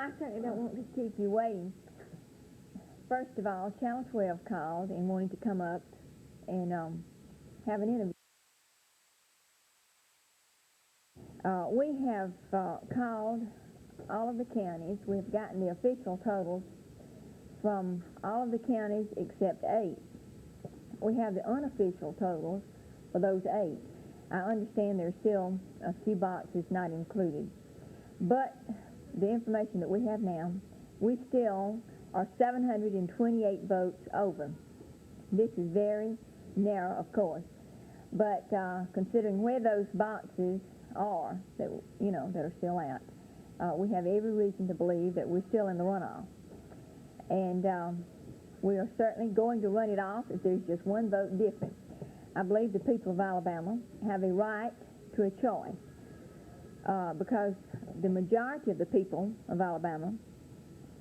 I certainly don't want to keep you waiting. First of all, Channel 12 called and wanted to come up and have an interview. We have called all of the counties. We've gotten the official totals from all of the counties except 8. We have the unofficial totals for those 8. I understand there's still a few boxes not included. But the information that we have now, we still are 728 votes over. This is very narrow, of course. But considering where those boxes are that are still out, we have every reason to believe that we're still in the runoff. And we are certainly going to run it off if there's just one vote different. I believe the people of Alabama have a right to a choice because the majority of the people of Alabama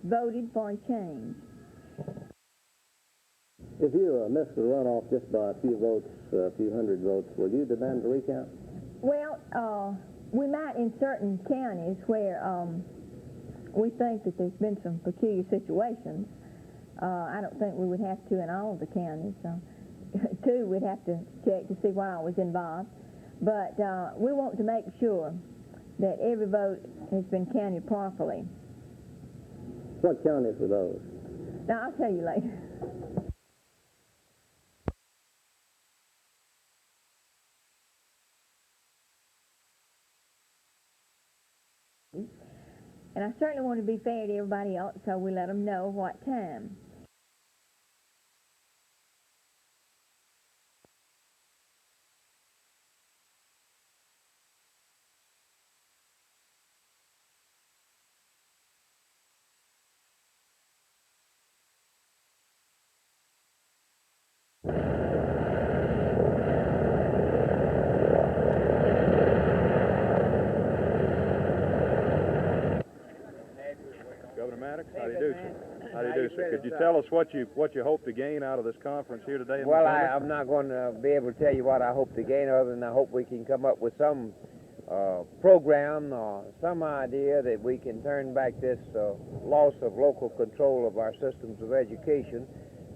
voted for a change. If you miss the runoff just by a few votes, a few hundred votes, will you demand a recount? Well, we might in certain counties where we think that there's been some peculiar situations. I don't think we would have to in all of the counties. Too, we'd have to check to see why I was involved. But we want to make sure that every vote has been counted properly. What counties were those? Now, I'll tell you later. And I certainly want to be fair to everybody else, so we let them know what time. Governor Maddox, how do you do, sir? How do you do, sir? Could you tell us what you hope to gain out of this conference here today? Well, I'm not going to be able to tell you what I hope to gain, other than I hope we can come up with some program or some idea that we can turn back this loss of local control of our systems of education.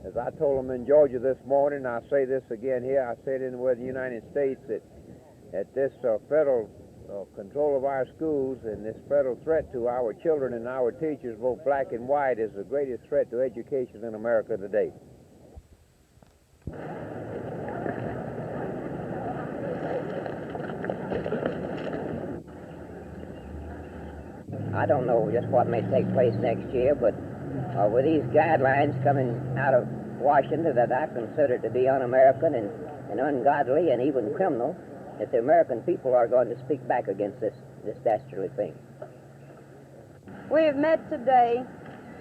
As I told them in Georgia this morning, I say this again here, I said in the United States that this federal control of our schools and this federal threat to our children and our teachers, both black and white, is the greatest threat to education in America today. I don't know just what may take place next year, but with these guidelines coming out of Washington that I consider to be un-American and ungodly and even criminal, that the American people are going to speak back against this dastardly thing. We have met today,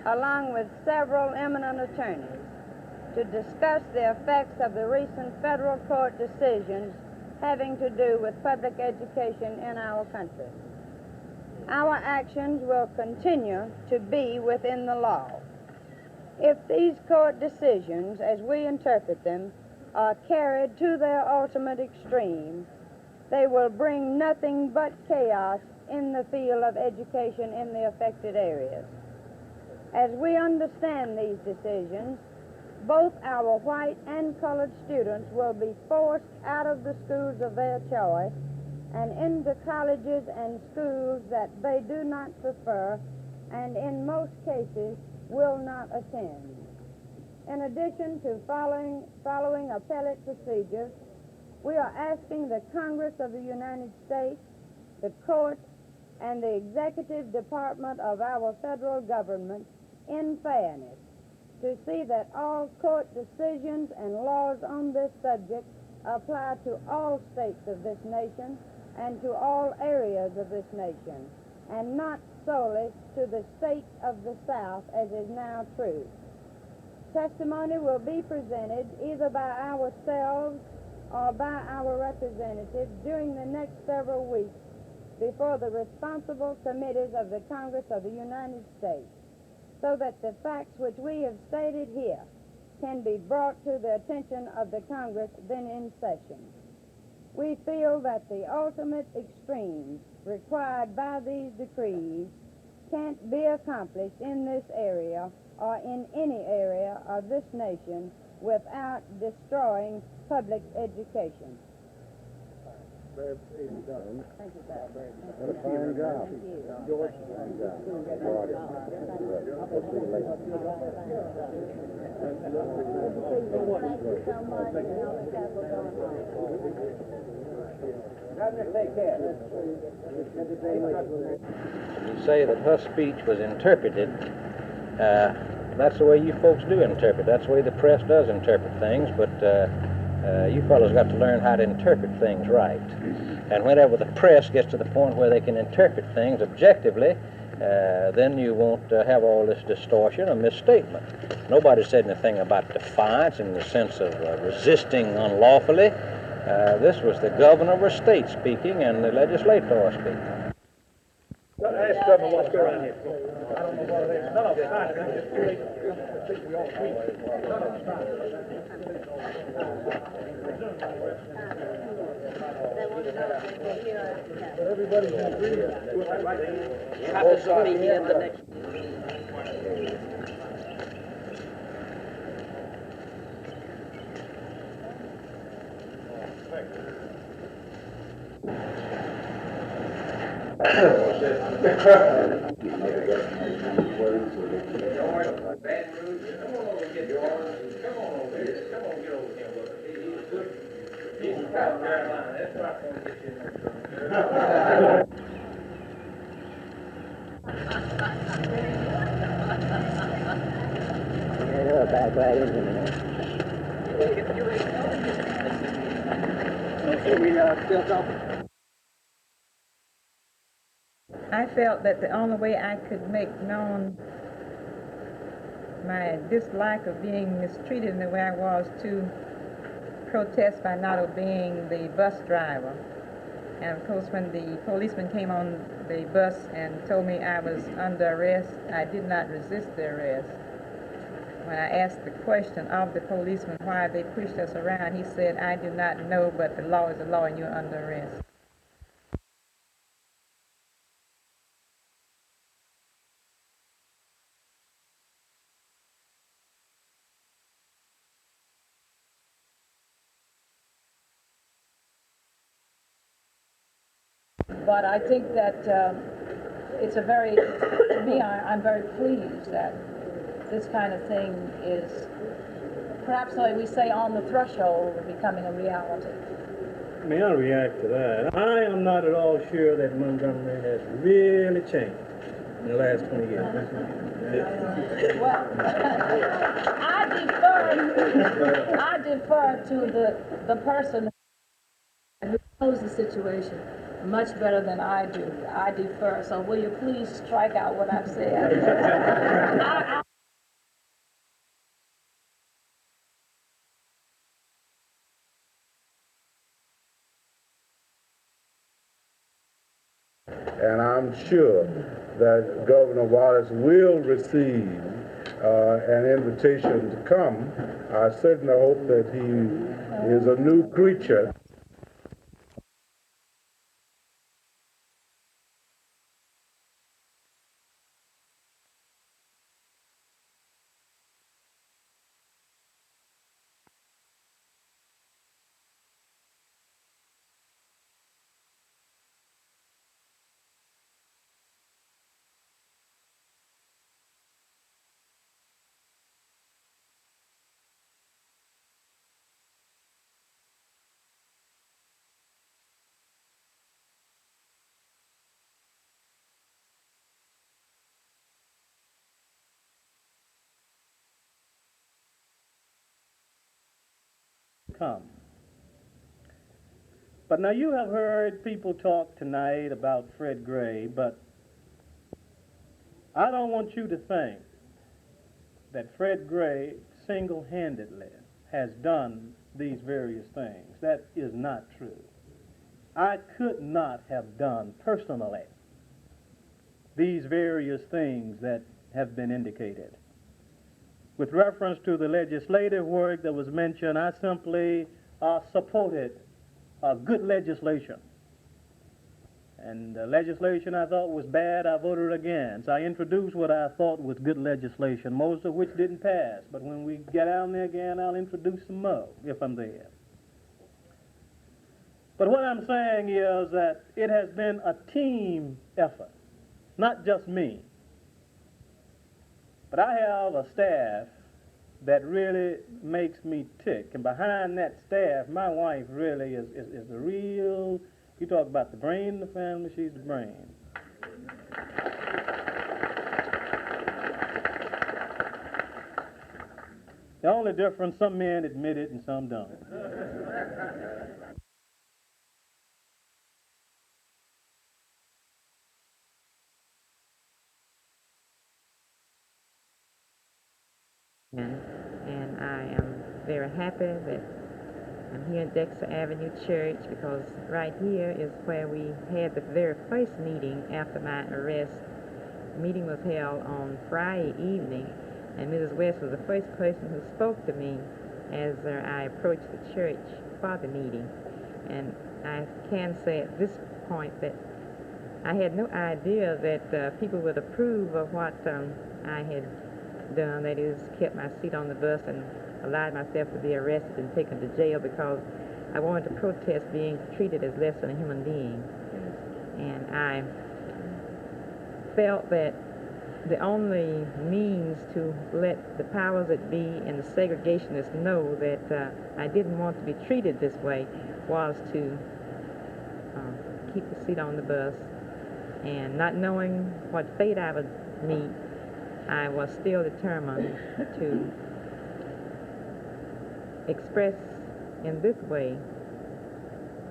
along with several eminent attorneys, to discuss the effects of the recent federal court decisions having to do with public education in our country. Our actions will continue to be within the law. If these court decisions, as we interpret them, are carried to their ultimate extreme, they will bring nothing but chaos in the field of education in the affected areas. As we understand these decisions, both our white and colored students will be forced out of the schools of their choice and into colleges and schools that they do not prefer and in most cases will not attend. In addition to following appellate procedures, we are asking the Congress of the United States, the courts, and the executive department of our federal government, in fairness, to see that all court decisions and laws on this subject apply to all states of this nation and to all areas of this nation, and not solely to the states of the South, as is now true. Testimony will be presented either by ourselves or by our representatives during the next several weeks before the responsible committees of the Congress of the United States, so that the facts which we have stated here can be brought to the attention of the Congress then in session. We feel that the ultimate extremes required by these decrees can't be accomplished in this area or in any area of this nation without destroying public education. Very easy done. Thank you, sir. What a fine job. George. Fine job. We'll see you later. You say that her speech was interpreted. That's the way you folks do interpret. That's the way the press does interpret things, but you fellows got to learn how to interpret things right. And whenever the press gets to the point where they can interpret things objectively, then you won't have all this distortion or misstatement. Nobody said anything about defiance in the sense of resisting unlawfully. This was the governor of a state speaking and the legislator speaking. Ask Governor what's going on here. I don't know what it is. None of it's fine. I'm just too late. I think we all agree. None of it's fine. Everybody's in agreement. You have to meet me at the next. Back right into me. I felt that the only way I could make known my dislike of being mistreated in the way I was to protest by not obeying the bus driver. And of course, when the policeman came on the bus and told me I was under arrest, I did not resist the arrest. When I asked the question of the policeman why they pushed us around, he said, "I do not know, but the law is the law and you're under arrest." But I think that it's a very, to me, I'm very pleased that this kind of thing is, perhaps like we say, on the threshold of becoming a reality. May I react to that? I am not at all sure that Montgomery has really changed in the last 20 years. Well, I defer to the person who knows the situation much better than I do. I defer. So will you please strike out what I've said? And I'm sure that Governor Wallace will receive an invitation to come. I certainly hope that he is a new creature. Come. But now you have heard people talk tonight about Fred Gray, but I don't want you to think that Fred Gray single-handedly has done these various things. That is not true. I could not have done personally these various things that have been indicated. With reference to the legislative work that was mentioned, I simply supported good legislation. And legislation I thought was bad, I voted against. I introduced what I thought was good legislation, most of which didn't pass. But when we get down there again, I'll introduce some more if I'm there. But what I'm saying is that it has been a team effort, not just me. But I have a staff that really makes me tick. And behind that staff, my wife really is the real, you talk about the brain in the family, she's the brain. The only difference, some men admit it and some don't. And I am very happy that I'm here at Dexter Avenue Church, because right here is where we had the very first meeting after my arrest. The meeting was held on Friday evening, and Mrs. West was the first person who spoke to me as I approached the church for the meeting. And I can say at this point that I had no idea that people would approve of what I had done, that is, kept my seat on the bus and allowed myself to be arrested and taken to jail because I wanted to protest being treated as less than a human being. And I felt that the only means to let the powers that be and the segregationists know that I didn't want to be treated this way was to keep the seat on the bus. And not knowing what fate I would meet, I was still determined to express in this way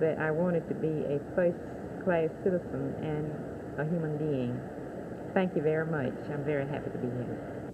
that I wanted to be a first-class citizen and a human being. Thank you very much. I'm very happy to be here.